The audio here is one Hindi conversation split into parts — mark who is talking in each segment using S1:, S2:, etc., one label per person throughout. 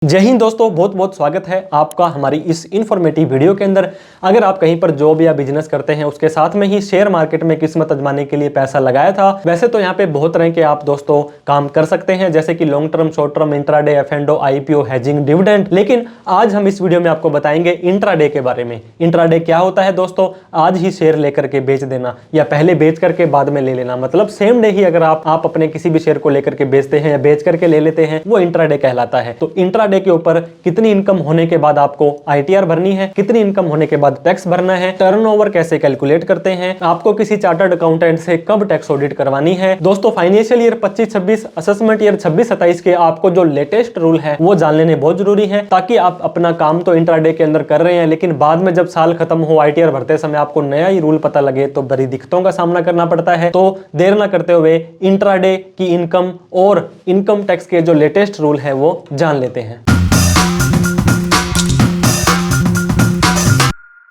S1: जय हिंद दोस्तों, बहुत बहुत स्वागत है आपका हमारी इस इन्फॉर्मेटिव वीडियो के अंदर। अगर आप कहीं पर जॉब या बिजनेस करते हैं, उसके साथ में ही शेयर मार्केट में किस्मत आजमाने के लिए पैसा लगाया था। वैसे तो यहाँ पे बहुत तरह के आप दोस्तों काम कर सकते हैं, जैसे कि long term, short term, intraday, एफ&ओ, आईपीओ, हेजिंग, डिविडेंड। लेकिन आज हम इस वीडियो में आपको बताएंगे इंट्राडे के बारे में। इंट्राडे क्या होता है दोस्तों? आज ही शेयर लेकर के बेच देना या पहले बेच करके बाद में ले लेना, मतलब सेम डे ही अगर आप अपने किसी भी शेयर को लेकर के बेचते हैं या बेच करके ले लेते हैं, वो इंट्राडे कहलाता है। तो इंट्राडे के ऊपर कितनी इनकम होने के बाद आपको आईटीआर भरनी है, कितनी इनकम होने के बाद टैक्स भरना है, टर्नओवर कैसे कैलकुलेट करते हैं, आपको किसी चार्टर्ड अकाउंटेंट से कब टैक्स ऑडिट करवानी है। दोस्तों फाइनेंशियल ईयर 25-26, असेसमेंट ईयर 26-27 के आपको जो लेटेस्ट रूल है वो जान लेने बहुत जरूरी है, ताकि आप अपना काम तो इंट्राडे के अंदर कर रहे हैं, लेकिन बाद में जब साल खत्म हो, आईटीआर भरते समय आपको नया ही रूल पता लगे तो बड़ी दिक्कतों का सामना करना पड़ता है। तो देर ना करते हुए इंट्राडे की इनकम और इनकम टैक्स के जो लेटेस्ट रूल है वो जान लेते हैं।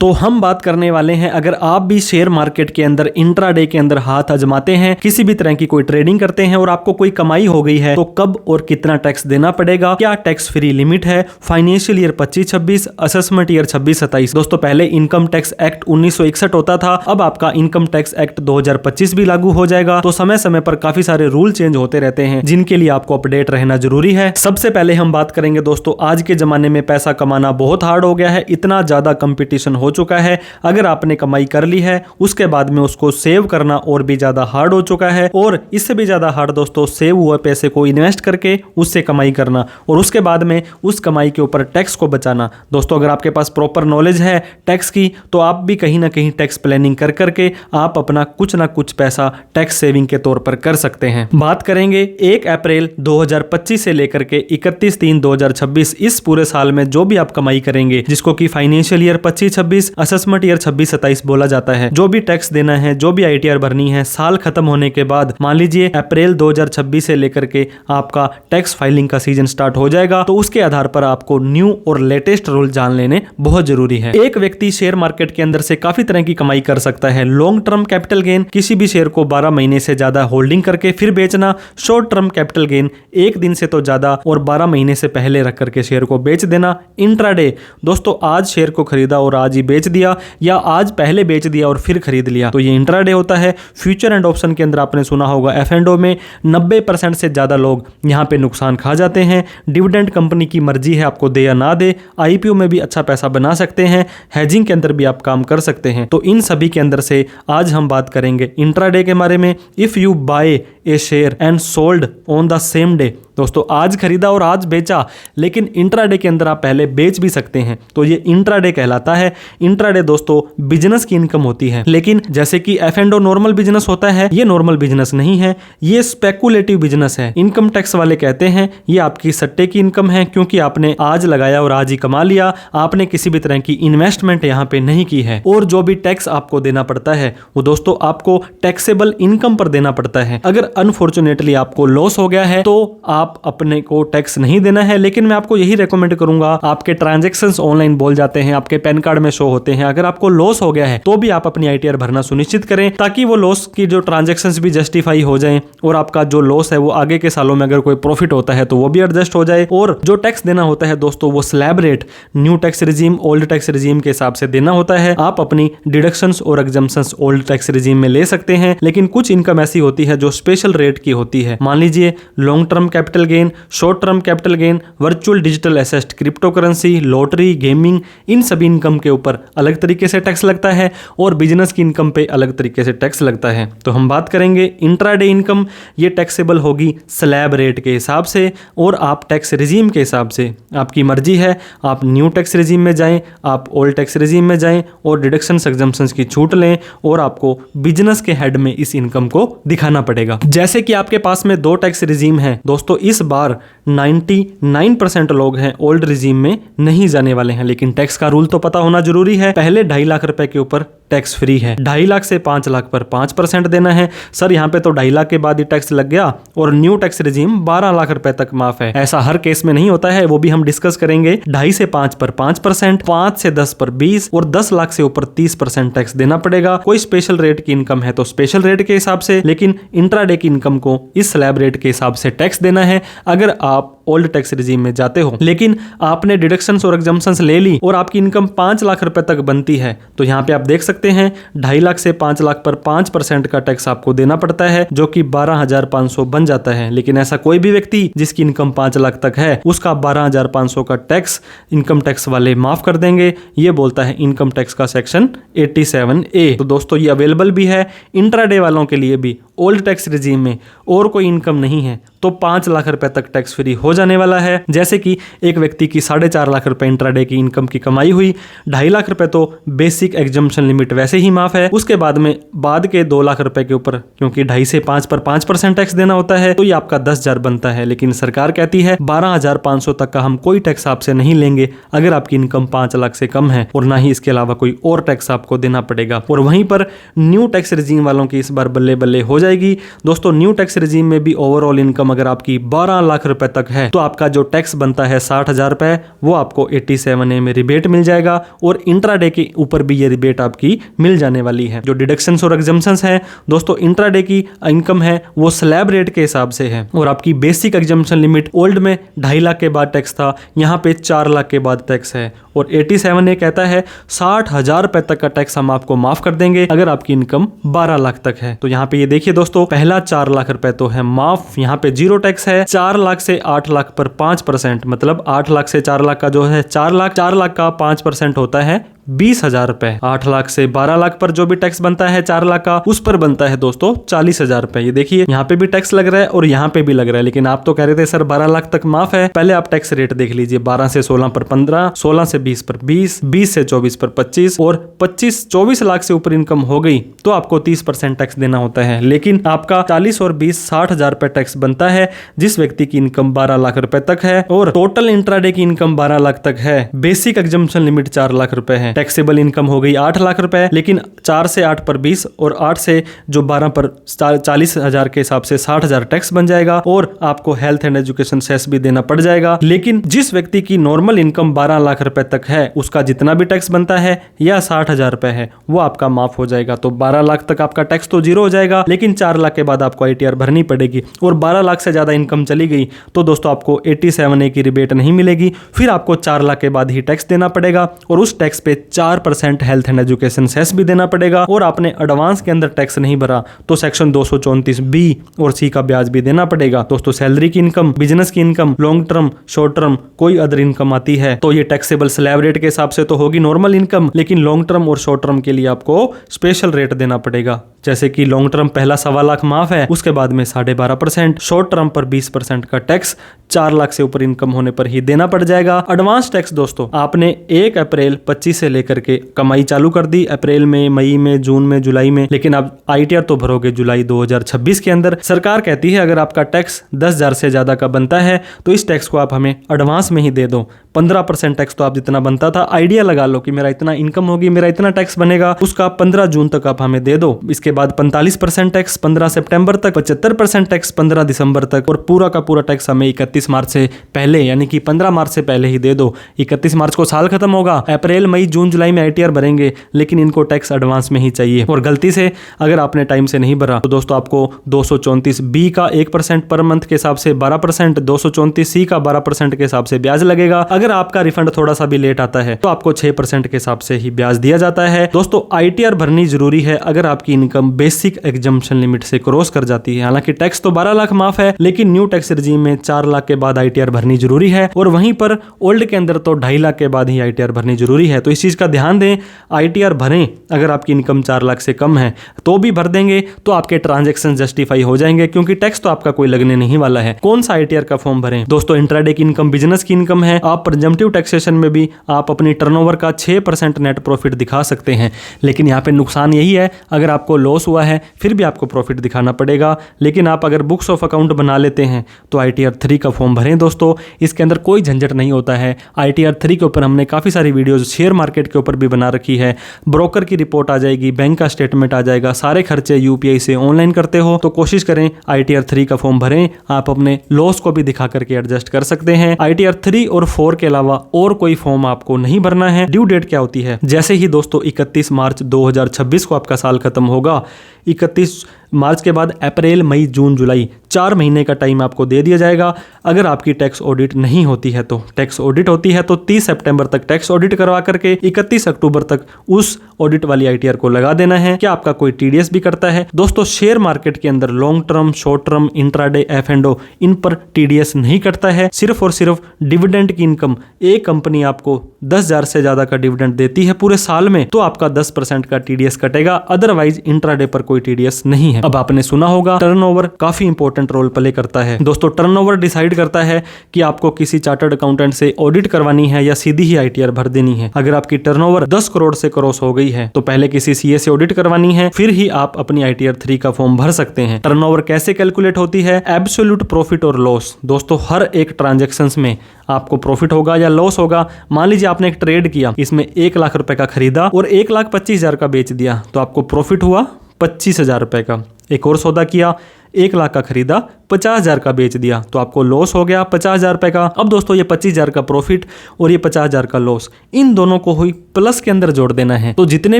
S1: तो हम बात करने वाले हैं, अगर आप भी शेयर मार्केट के अंदर इंट्राडे के अंदर हाथ आजमाते हैं, किसी भी तरह की कोई ट्रेडिंग करते हैं और आपको कोई कमाई हो गई है, तो कब और कितना टैक्स देना पड़ेगा, क्या टैक्स फ्री लिमिट है, फाइनेंशियल ईयर 25-26, असेसमेंट ईयर 26-27। दोस्तों पहले इनकम टैक्स एक्ट 1961 होता था, अब आपका इनकम टैक्स एक्ट 2025 भी लागू हो जाएगा। तो समय समय पर काफी सारे रूल चेंज होते रहते हैं, जिनके लिए आपको अपडेट रहना जरूरी है। सबसे पहले हम बात करेंगे दोस्तों, आज के जमाने में पैसा कमाना बहुत हार्ड हो गया है, इतना ज्यादा कंपटीशन हो चुका है। अगर आपने कमाई कर ली है, उसके बाद में उसको सेव करना और भी ज्यादा हार्ड हो चुका है, और इससे भी ज्यादा हार्ड दोस्तों सेव हुए पैसे को इन्वेस्ट करके उससे कमाई करना और उसके बाद में उस कमाई के ऊपर टैक्स को बचाना। दोस्तों अगर आपके पास प्रॉपर नॉलेज है टैक्स की, तो आप भी कहीं ना कहीं टैक्स प्लानिंग कर करके आप अपना कुछ ना कुछ पैसा टैक्स सेविंग के तौर पर कर सकते हैं। बात करेंगे 1 अप्रैल 2025 से लेकर के 31/3/2026, इस पूरे साल में जो भी आप कमाई करेंगे, जिसको कि फाइनेंशियल ईयर 25-26, असेसमेंट ईयर 26-27 बोला जाता है, जो भी टैक्स देना है, जो भी आईटीआर भरनी है, साल खत्म होने के बाद, मान लीजिए अप्रैल 2026 से लेकर के आपका टैक्स फाइलिंग का सीजन स्टार्ट हो जाएगा, तो उसके आधार पर आपको न्यू और लेटेस्ट रूल जान लेने बहुत जरूरी है। एक व्यक्ति शेयर मार्केट के अंदर से काफी तरह की कमाई कर सकता है। लॉन्ग टर्म कैपिटल गेन, किसी भी शेयर को 12 महीने से ज्यादा होल्डिंग करके फिर बेचना। शॉर्ट टर्म कैपिटल गेन, 1 दिन से तो ज्यादा और 12 महीने से पहले रख करके शेयर को बेच देना। इंट्राडे, दोस्तों आज शेयर को खरीदा और आज ही बेच दिया, या आज पहले बेच दिया और फिर खरीद लिया, तो ये इंट्राडे होता है। फ्यूचर एंड ऑप्शन के अंदर आपने सुना होगा एफ&ओ में 90% से ज्यादा लोग यहाँ पे नुकसान खा जाते हैं। डिविडेंड कंपनी की मर्जी है आपको दे या ना दे। आईपीओ में भी अच्छा पैसा बना सकते हैं, हेजिंग के अंदर भी आप काम कर सकते हैं। तो इन सभी के अंदर से आज हम बात करेंगे इंट्राडे के बारे में। If you buy a share and sold on the same day, दोस्तों आज खरीदा और आज बेचा, लेकिन इंट्राडे के अंदर आप पहले बेच भी सकते हैं, तो ये इंट्राडे कहलाता है। इंट्राडे दोस्तों बिजनेस की इनकम होती है, लेकिन जैसे कि एफ&ओ नॉर्मल बिजनेस होता है, ये नॉर्मल बिजनेस नहीं है, ये स्पेकुलेटिव बिजनेस है। इनकम टैक्स वाले कहते हैं ये आपकी सट्टे की इनकम है, क्योंकि आपने आज लगाया और आज ही कमा लिया, आपने किसी भी तरह की इन्वेस्टमेंट यहाँ पे नहीं की है। और जो भी टैक्स आपको देना पड़ता है वो दोस्तों आपको टैक्सेबल इनकम पर देना पड़ता है। अगर अनफॉर्चुनेटली आपको लॉस हो गया है तो आप अपने को टैक्स नहीं देना है, लेकिन मैं आपको यही रेकमेंड करूंगा, आपके ट्रांजैक्शंस ऑनलाइन बोल जाते हैं, आपके पैन कार्ड में शो होते हैं। अगर आपको लॉस हो गया है तो भी आप अपनी आईटीआर भरना सुनिश्चित करें, ताकि वो लॉस की जो ट्रांजैक्शंस भी जस्टिफाई हो जाएं, और आपका जो लॉस है वो आगे के सालों में अगर कोई प्रॉफिट होता है तो वो भी एडजस्ट हो जाए। और जो टैक्स देना होता है दोस्तों, वो slab rate, new tax regime, old tax regime के हिसाब से देना होता है। आप अपनी डिडक्शंस और एग्जम्पशंस ओल्ड टैक्स रिजीम में ले सकते हैं, लेकिन कुछ इनकम ऐसी होती है जो स्पेशल रेट की होती है। मान लीजिए long term capital gain, short term capital gain, virtual digital asset, crypto currency, lottery, gaming, इन सभी इनकम के ऊपर अलग तरीके से टैक्स लगता है, और बिजनेस की इनकम पे अलग तरीके से टैक्स लगता है। तो हम बात करेंगे इंट्राडे इनकम, ये टैक्सेबल होगी स्लैब रेट के हिसाब से और आप टैक्स रिजीम के हिसाब से। आपकी मर्जी है, आप न्यू टैक्स रिजीम में जाएं, आप ओल्ड टैक्स रिजीम में जाएं और डिडक्शन एग्जम्पशंस की छूट लें, और आपको बिजनेस के हेड में इस इनकम को दिखाना पड़ेगा। जैसे कि आपके पास में 2 टैक्स रिजीम है दोस्तों, इस बार 99% लोग हैं ओल्ड रिजीम में नहीं जाने वाले हैं, लेकिन टैक्स का रूल तो पता होना जरूरी है। पहले 2.5 लाख रुपए के ऊपर टैक्स फ्री है, 2.5 लाख से 5 लाख पर 5% देना है। सर यहाँ पे तो 2.5 लाख के बाद ही टैक्स लग गया, और न्यू टैक्स रिजीम 12 लाख रुपए तक माफ है। ऐसा हर केस में नहीं होता है, वो भी हम डिस्कस करेंगे। 2.5 से 5 पर 5%, 5 से 10 पर 20 और 10 लाख से ऊपर 30% टैक्स देना पड़ेगा। कोई स्पेशल रेट की इनकम है तो स्पेशल रेट के हिसाब से, लेकिन इंट्राडे की इनकम को इस स्लैब रेट के हिसाब से टैक्स देना है। अगर आप ओल्ड टैक्स रिजीम में जाते हो। लेकिन आपने डिडक्शंस और एग्जम्पशंस ले ली और आपकी इनकम 5 लाख रुपए तक बनती है, तो यहाँ पे आप देख सकते हैं 2.5 लाख से 5 लाख पर 5% का टैक्स आपको देना पड़ता है, जो कि 12,500 बन जाता है। लेकिन ऐसा कोई भी व्यक्ति जिसकी इनकम 5 लाख तक है, उसका 12,500 का टैक्स इनकम टैक्स वाले माफ कर देंगे। ये बोलता है इनकम टैक्स का सेक्शन 87A। तो दोस्तों ये अवेलेबल भी है इंट्राडे वालों के लिए भी। ओल्ड टैक्स रिजीम में और कोई इनकम नहीं है तो 5 लाख रुपए तक टैक्स फ्री हो जाने वाला है। जैसे कि एक व्यक्ति की 4.5 लाख रुपए इंट्राडे की इनकम की कमाई हुई, 2.5 लाख रुपए तो बेसिक एग्जम्पशन लिमिट वैसे ही माफ है। उसके बाद में बाद के 2 लाख रुपए के ऊपर क्योंकि 2.5 से 5 पर 5% टैक्स देना होता है, तो ये आपका 10,000 बनता है। लेकिन सरकार कहती है 12,500 तक का हम कोई टैक्स आपसे नहीं लेंगे अगर आपकी इनकम 5 लाख से कम है, और ना ही इसके अलावा कोई और टैक्स आपको देना पड़ेगा। और वहीं पर न्यू टैक्स रिजीम वालों की इस बार बल्ले बल्ले हो जाएगी। दोस्तों न्यू टैक्स रिजीम में भी ओवरऑल इनकम अगर आपकी 12 लाख रुपए तक है तो आपका जो टैक्स बनता है 60,000 रुपए, वो आपको 87A में रिबेट मिल जाएगा, और इंट्राडे के ऊपर भी ये रिबेट आपकी मिल जाने वाली है। जो डिडक्शंस और एग्जम्पशंस हैं दोस्तों, इंट्राडे की इनकम है वो स्लैब रेट के हिसाब से है, और आपकी बेसिक एग्जम्पशन लिमिट ओल्ड में 2.5 लाख के बाद टैक्स था, यहाँ पे 4 लाख के बाद टैक्स है। और 87A कहता है 60,000 रुपए तक का टैक्स हम आपको माफ कर देंगे अगर आपकी इनकम 12 लाख तक है। तो यहाँ पे ये देखिए दोस्तों, पहला 4 लाख रुपए तो है माफ, यहाँ पे 0 टैक्स है। 4 लाख से 8 लाख पर 5%, मतलब 8 लाख से 4 लाख का जो है 4 लाख का 5% होता है 20,000 रुपए। 8 लाख से 12 लाख पर जो भी टैक्स बनता है 4 लाख का, उस पर बनता है दोस्तों 40,000 रुपए। ये देखिए यहाँ पे भी टैक्स लग रहा है और यहाँ पे भी लग रहा है, लेकिन आप तो कह रहे थे सर 12 लाख तक माफ है। पहले आप टैक्स रेट देख लीजिए, 12 से 16 पर 15, 16 से 20 पर 20, 20 से 24 पर 25, और 24 लाख से ऊपर इनकम हो गई तो आपको 30% टैक्स देना होता है। लेकिन आपका 40 और 20 60,000 रुपए टैक्स बनता है जिस व्यक्ति की इनकम 12 लाख रुपए तक है, और टोटल इंट्राडे की इनकम 12 लाख तक है। बेसिक एग्जम्पशन लिमिट 4 लाख रुपए है। टैक्सेबल इनकम हो गई 8 लाख रुपए, लेकिन 4 से 8 पर 20 और 8 से जो 12 पर 40,000 के हिसाब से 60,000 टैक्स बन जाएगा, और आपको हेल्थ एंड एजुकेशन सेस भी देना पड़ जाएगा। लेकिन जिस व्यक्ति की नॉर्मल इनकम 12 लाख रुपए तक है, उसका जितना भी टैक्स बनता है या 60,000 रुपए है वो आपका माफ हो जाएगा। तो 12 लाख तक आपका टैक्स तो 0 हो जाएगा, लेकिन 4 लाख के बाद आपको ITR भरनी पड़ेगी। और 12 लाख से ज्यादा इनकम चली गई तो दोस्तों आपको 87A की रिबेट नहीं मिलेगी, फिर आपको 4 लाख के बाद ही टैक्स देना पड़ेगा, और उस टैक्स पे 4% हेल्थ एंड एजुकेशन सेस भी देना पड़ेगा। और आपने एडवांस के अंदर टैक्स नहीं भरा तो सेक्शन 234B और C का ब्याज भी देना पड़ेगा। दोस्तों सैलरी की इनकम, बिजनेस की income, long term, short term, कोई अदर इनकम आती है तो ये टैक्सेबल स्लैब रेट के हिसाब से तो होगी नॉर्मल इनकम, लेकिन लॉन्ग टर्म और शॉर्ट टर्म के लिए आपको स्पेशल रेट देना पड़ेगा। जैसे कि लॉन्ग टर्म पहला 1.25 लाख माफ है, उसके बाद में 12.5%, शॉर्ट टर्म पर 20% का टैक्स 4 लाख से ऊपर इनकम होने पर ही देना पड़ जाएगा। एडवांस टैक्स दोस्तों आपने 1 अप्रैल 25 से लेकर के कमाई चालू कर दी, अप्रैल में, मई में, जून में, जुलाई में, लेकिन अब ITR तो भरोगे जुलाई 2026 के अंदर। सरकार कहती है अगर आपका टैक्स 10,000 से ज्यादा का बनता है तो इस टैक्स को आप हमें एडवांस में ही दे दो। 15% टैक्स तो आप जितना बनता था आइडिया लगा लो कि मेरा इतना इनकम होगी, मेरा इतना टैक्स बनेगा, उसका 15 जून तक आप हमें दे दो। इसके बाद 45% टैक्स 15 सितंबर तक, 75% टैक्स 15 दिसंबर तक, और पूरा का पूरा टैक्स हमें 31 मार्च से पहले यानी कि 15 मार्च से पहले ही दे दो। 31 मार्च को साल खत्म होगा, अप्रैल, मई, जून, जुलाई में ITR भरेंगे, लेकिन इनको टैक्स एडवांस में ही चाहिए। और गलती से अगर आपने टाइम से नहीं भरा तो दोस्तों आपको 234B का 1% पर मंथ के हिसाब से 12%, 234C का 12% के हिसाब से ब्याज लगेगा। अगर आपका रिफंड थोड़ा सा भी लेट आता है तो आपको 6% के हिसाब से ही ब्याज दिया जाता है। दोस्तों ITR भरनी जरूरी है अगर आपकी इनकम बेसिक एग्जम्पशन लिमिट से क्रॉस कर जाती है। हालांकि टैक्स तो 12 लाख माफ है, लेकिन न्यू टैक्स रिजीम में 4 लाख के बाद ITR भरनी जरूरी है, और वहीं पर ओल्ड के अंदर तो 2.5 लाख के बाद ही ITR भरनी जरूरी है। तो इस चीज का ध्यान दें, ITR भरें अगर आपकी इनकम 4 लाख से कम है तो भी भर देंगे तो आपके ट्रांजैक्शन जस्टिफाई हो जाएंगे, क्योंकि टैक्स तो आपका कोई लगने नहीं वाला है। कौन सा ITR का फॉर्म भरें दोस्तों? इंट्राडे की इनकम बिजनेस की इनकम है। आप प्रिजम्पटिव टैक्सेशन में भी आप अपनी टर्नओवर का 6% नेट प्रॉफिट दिखा सकते हैं, लेकिन यहाँ पे नुकसान यही है अगर आपको लॉस हुआ है फिर भी आपको प्रॉफिट दिखाना पड़ेगा। लेकिन आप अगर बुक्स ऑफ अकाउंट बना लेते हैं तो ITR 3 का फॉर्म भरें दोस्तों, इसके अंदर कोई झंझट नहीं होता है। ITR 3 के ऊपर हमने काफी सारी वीडियोस शेयर मार्केट के ऊपर भी बना रखी है। ब्रोकर की रिपोर्ट आ जाएगी, बैंक का स्टेटमेंट आ जाएगा, सारे खर्चे UPI से ऑनलाइन करते हो तो कोशिश करें ITR 3 का फॉर्म भरें। आप अपने लॉस को भी दिखा करके एडजस्ट कर सकते हैं। ITR 3 और 4 के अलावा और कोई फॉर्म आपको नहीं भरना है। ड्यू डेट क्या होती है? जैसे ही दोस्तों 31 मार्च 2026 को आपका साल खत्म होगा, 31 मार्च के बाद अप्रैल, मई, जून, जुलाई 4 महीने का टाइम आपको दे दिया जाएगा। अगर आपकी टैक्स ऑडिट नहीं होती है तो टैक्स ऑडिट होती है तो 30 सितंबर तक टैक्स ऑडिट करवा करके 31 अक्टूबर तक उस ऑडिट वाली ITR को लगा देना है। क्या आपका कोई TDS भी करता है? दोस्तों शेयर मार्केट के अंदर long term, short term, intraday, F&O इन पर TDS नहीं कटता है। सिर्फ और सिर्फ डिविडेंड की इनकम, एक कंपनी आपको 10,000 से ज्यादा का डिविडेंड देती है पूरे साल में तो आपका 10% का TDS कटेगा, अदरवाइज इंट्राडे पर कोई TDS नहीं है। अब आपने सुना होगा टर्नओवर काफी इंपॉर्टेंट रोल प्ले करता है। दोस्तों टर्नओवर डिसाइड करता है कि आपको किसी चार्टर्ड अकाउंटेंट से ऑडिट करवानी है या सीधी ही ITR भर देनी है। अगर आपकी टर्नओवर 10 करोड़ से क्रॉस हो गई है तो पहले किसी CA से ऑडिट करवानी है, फिर ही आप अपनी ITR 3 का फॉर्म भर सकते हैं। टर्नओवर कैसे कैलकुलेट होती है? एब्सोल्यूट प्रॉफिट और लॉस। दोस्तों हर एक ट्रांजैक्शंस में आपको प्रॉफिट होगा या लॉस होगा। मान लीजिए आपने एक ट्रेड किया, इसमें 1 लाख रुपए का खरीदा और 1,25,000 का बेच दिया तो आपको प्रॉफिट हुआ 25,000 रुपए का। एक और सौदा किया, 1 लाख का खरीदा, 50,000 का बेच दिया तो आपको लॉस हो गया 50,000 रुपए का। अब दोस्तों ये 25,000 का प्रॉफिट और ये 50,000 का लॉस, इन दोनों को हुई प्लस के अंदर जोड़ देना है। तो जितने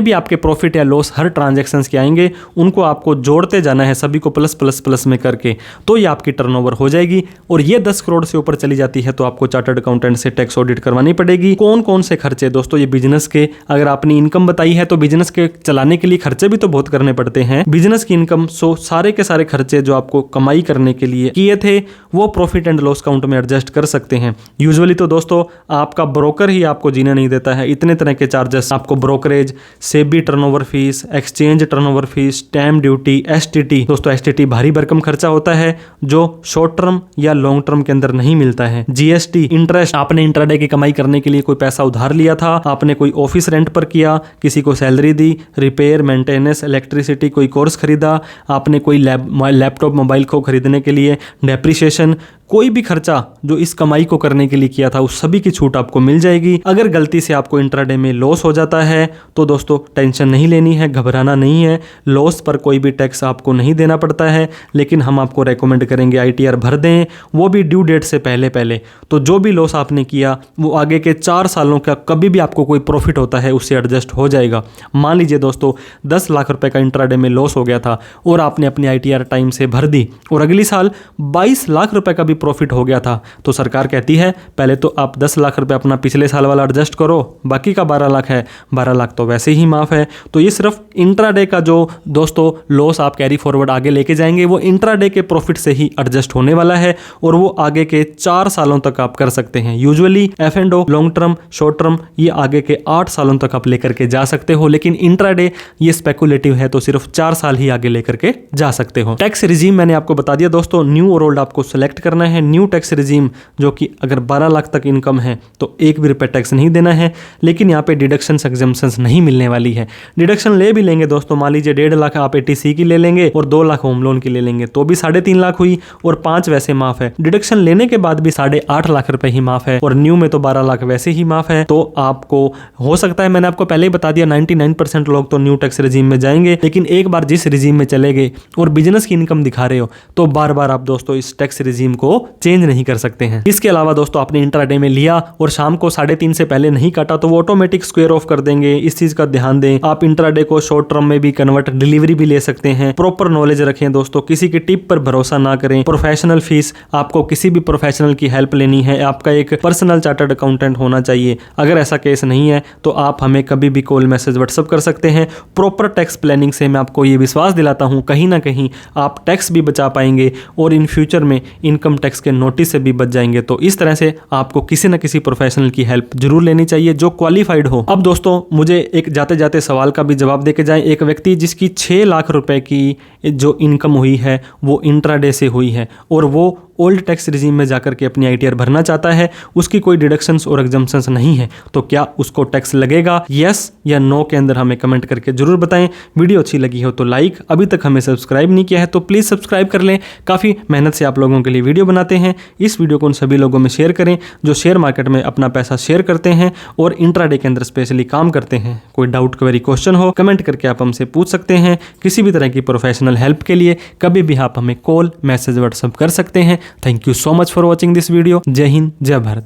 S1: भी आपके प्रॉफिट या लॉस हर ट्रांजैक्शन के आएंगे उनको आपको जोड़ते जाना है, सभी को प्लस प्लस प्लस में करके, तो ये आपकी टर्नओवर हो जाएगी। और ये 10 करोड़ से ऊपर चली जाती है तो आपको चार्टर्ड अकाउंटेंट से टैक्स ऑडिट करवानी पड़ेगी। कौन कौन से खर्चे? दोस्तों ये बिजनेस के, अगर आपने इनकम बताई है तो बिजनेस के चलाने के लिए खर्चे भी तो बहुत करने पड़ते हैं। बिजनेस की इनकम, सो सारे के सारे खर्चे जो आपको कमाई करने के लिए किए थे वो प्रॉफिट एंड लॉस काउंट में एडजस्ट कर सकते हैं। यूजुअली तो दोस्तों आपका ब्रोकर ही आपको जीने नहीं देता है, इतने तरह के चार्जेस आपको, brokerage, SEBI turnover fees, exchange turnover fees, stamp duty, STT। दोस्तों STT भारी भरकम खर्चा होता है जो शॉर्ट टर्म या लॉन्ग टर्म के अंदर नहीं मिलता है। GST, इंटरेस्ट, आपने इंट्राडे की कमाई करने के लिए कोई पैसा उधार लिया था, आपने कोई ऑफिस रेंट पर किया, किसी को सैलरी दी, रिपेयर, मेंटेनेंस, इलेक्ट्रिसिटी, कोई कोर्स खरीदा, आपने कोई लैपटॉप, मोबाइल को खरीदने के लिए, डेप्रिसिएशन, कोई भी खर्चा जो इस कमाई को करने के लिए किया था उस सभी की छूट आपको मिल जाएगी। अगर गलती से आपको इंट्राडे में लॉस हो जाता है तो दोस्तों टेंशन नहीं लेनी है, घबराना नहीं है। लॉस पर कोई भी टैक्स आपको नहीं देना पड़ता है, लेकिन हम आपको रेकमेंड करेंगे ITR भर दें, वो भी ड्यू डेट से पहले पहले। तो जो भी लॉस आपने किया वो आगे के 4 सालों का कभी भी आपको कोई प्रॉफिट होता है उससे एडजस्ट हो जाएगा। मान लीजिए दोस्तों 10 लाख रुपए का इंट्राडे में लॉस हो गया था और आपने अपनी ITR टाइम से भर दी और अगली साल 22 लाख रुपए का भी प्रॉफिट हो गया था तो सरकार कहती है पहले तो आप 10 लाख रुपए अपना पिछले साल वाला एडजस्ट करो, बाकी का 12 लाख है, 12 लाख तो वैसे ही माफ है। तो ये सिर्फ इंट्राडे का जो दोस्तों लॉस आप कैरी फॉरवर्ड आगे लेके जाएंगे वो इंट्राडे के प्रॉफिट से ही एडजस्ट होने वाला है और वो आगे के 4 सालों तक आप कर सकते हैं। Usually F&O, long term, short term, ये आगे के 8 सालों तक आप लेकर के जा सकते हो, लेकिन इंट्राडे ये स्पेकुलेटिव है तो सिर्फ 4 साल ही आगे लेकर के जा सकते हो। टैक्स रिजीम मैंने आपको बता दिया दोस्तों, न्यू और ओल्ड आपको सेलेक्ट करना है। न्यू टैक्स रिजीम जो कि अगर 12 लाख तक इनकम है तो 1 भी रुपये टैक्स नहीं देना है, लेकिन यहाँ पे डिडक्शन एग्जम्पशंस नहीं मिलने वाली है। डिडक्शन ले भी लेंगे दोस्तों, मान लीजिए 1.5 लाख आप ATC की ले लेंगे और 2 लाख होम लोन की ले लेंगे तो भी 3.5 लाख हुई और 5 वैसे माफ है। डिडक्शन लेने के बाद भी 8.5 लाख रुपए ही माफ है और न्यू में तो 12 लाख वैसे ही माफ है। तो आपको हो सकता है, मैंने आपको पहले ही बता दिया 99% लोग तो न्यू टैक्स रिजीम में जाएंगे, लेकिन एक बार जिस रिजीम में चले गए और बिजनेस की इनकम दिखा रहे हो तो बार बार आप दोस्तों इस टैक्स रिजीम को चेंज नहीं कर सकते हैं। इसके अलावा दोस्तों आपने इंट्राडे में लिया और शाम को 3:30 से पहले नहीं काटा तो वो ऑटोमेटिक स्क्वायर ऑफ कर देंगे, इस चीज का ध्यान दें। आप इंट्राडे को शॉर्ट टर्म में भी कन्वर्ट, डिलीवरी भी ले सकते हैं। प्रॉपर नॉलेज रखें दोस्तों, किसी की टिप पर भरोसा ना करें। प्रोफेशनल फीस, आपको किसी भी प्रोफेशनल की हेल्प लेनी है, आपका एक पर्सनल चार्टर्ड अकाउंटेंट होना चाहिए। अगर ऐसा केस नहीं है तो आप हमें कभी भी कॉल, मैसेज, व्हाट्सएप कर सकते हैं। प्रॉपर टैक्स प्लानिंग से मैं आपको ये विश्वास दिलाता हूँ कहीं ना कहीं आप टैक्स भी बचा पाएंगे और इन फ्यूचर में इनकम टैक्स के नोटिस से भी बच जाएंगे। तो इस तरह से आपको किसी न किसी प्रोफेशनल की हेल्प जरूर लेनी चाहिए जो क्वालिफाइड हो। अब दोस्तों मुझे एक जाते जाते सवाल का भी जवाब देके जाए। एक व्यक्ति जिसकी 6 लाख रुपए की जो इनकम हुई है वो इंट्राडे से हुई है और वो ओल्ड टैक्स रिजीम में जाकर के अपनी ITR भरना चाहता है, उसकी कोई डिडक्शंस और एग्जम्पशंस नहीं है, तो क्या उसको टैक्स लगेगा? यस या नो के अंदर हमें कमेंट करके जरूर बताएं। वीडियो अच्छी लगी हो तो लाइक, अभी तक हमें सब्सक्राइब नहीं किया है तो प्लीज़ सब्सक्राइब कर लें। काफ़ी मेहनत से आप लोगों के लिए वीडियो बनाते हैं। इस वीडियो को उन सभी लोगों में शेयर करें जो शेयर मार्केट में अपना पैसा शेयर करते हैं और इंट्राडे के अंदर स्पेशली काम करते हैं। कोई डाउट, क्वेरी, क्वेश्चन हो कमेंट करके आप हमसे पूछ सकते हैं। किसी भी तरह की प्रोफेशनल हेल्प के लिए कभी भी आप हमें कॉल, मैसेज, व्हाट्सएप कर सकते हैं। Thank you so much for watching this video. जय हिंद, जय भारत।